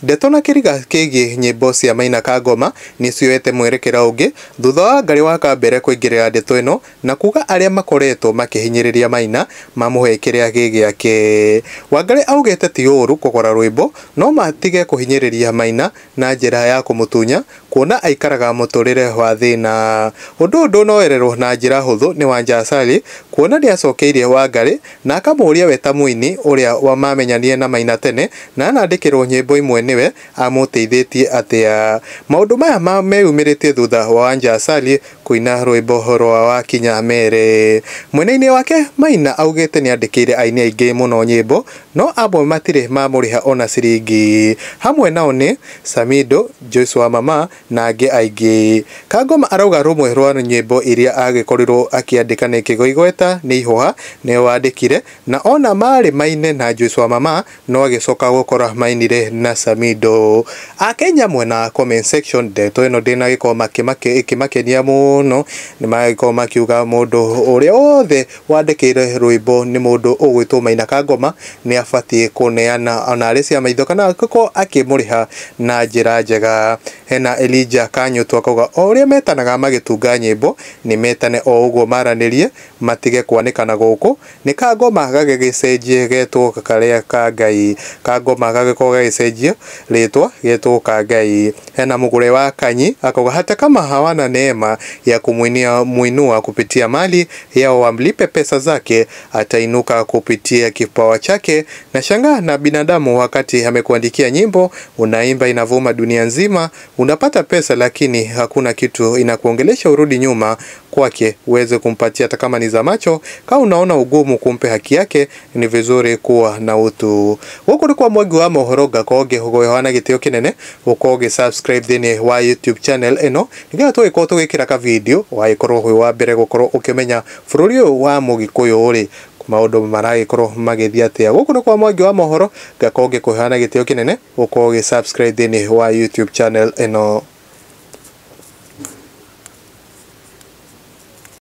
ndeto na kiriga kigi nyimbo cia Maina Kangoma nicioete mwerekera ungi thutha wa Ngarĩ Wakabera kuingirira ndeto ino na kuga aria makoretwo makihinyiriria Maina mamuhe kiria gigiake. Wangari augete ti uru kugora rwimbo no matige kuhinyiriria Maina na njira ya kumutunya kuona aikaraga muturire wa thina. Undu no wererwo na njira huthu ni Wanja Asali kuona ni acokeirie Wangari na akamuria weta muini uria wamamenyanie na Maina tene na anandikirwo nyimbo imwe niwe amuteithĩtie atia. Maundu maya meyumĩrĩtie thutha wa Wanja Asali kuina rwimbo rwa wakinya mere. Mwena-inĩ wake Maina augĩte ni andĩkĩire aini aingĩ mũno nyimbo no amwe matirĩ mamũrĩha ona ciringi. Hamwe nao ni Samido, Joyce wa Mama na angĩ aingĩ. Kangoma arauga rumwe rwa nyimbo iria agĩkorirwo akĩandĩka nĩ kĩgoigweta nĩ ihoha nĩyo wandĩkire na ona marĩ Maine na Joyce wa Mama no agĩcoka gũkora mainire na Samido. Akenya mwena comment section ndeto ĩno ndĩna gĩko makĩmakenia mũno nĩ magĩkorwo makiuga mũndũ ũrĩa wothe wandĩkĩire rwĩmbo nĩ mũndũ ũgwĩtwo Maina Kangoma nĩ abatie kuneana ona arĩ cia maitho kana akĩkorwo akĩmũrĩha na njĩra njega. Hena Elijah Kanyũtũ akauga o ũrĩa metanaga magĩtunga nyĩmbo nĩ metane o ũguo maranĩrie matige kwanĩkana gũkũ nĩ Kangoma gagĩcenjie getwo karĩa ka Ngai. Kangoma gagĩkorwo gagĩcenjio rĩtwa getwo ka Ngai. Hena Mũgũre wa Kanyi akauga hata kama hawana neema ya kumuinua kupitia mali yao wamlipe pesa zake atainuka kupitia kipawa chake. Na shangaa na binadamu wakati amekuandikia nyimbo unaimba inavuma dunia nzima unapata pesa lakini hakuna kitu inakuongelesha urudi nyuma kwake uweze kumpatia hata kama ni za macho. Kama unaona ugumu kumpe haki yake ni vizuri kuwa na utu. Huko ni kwa Mwagi wa Mohoro gakoge hogoyohana gitio kinene ukoge subscribe thini wa YouTube channel eno nigetha tugĩkorwo tũgĩkĩra ka video wagĩkorwo wĩ wa mbere gũkorwo ukimenya bũrũri ũyũ wa Mugikuyu ũrĩ maundu maragĩkorwo magĩthia atia. Gũkũ nĩ kwa Mwagi wa Mohoro gakoge kuhana gitio kinene ukoge subscribe thini wa YouTube channel eno.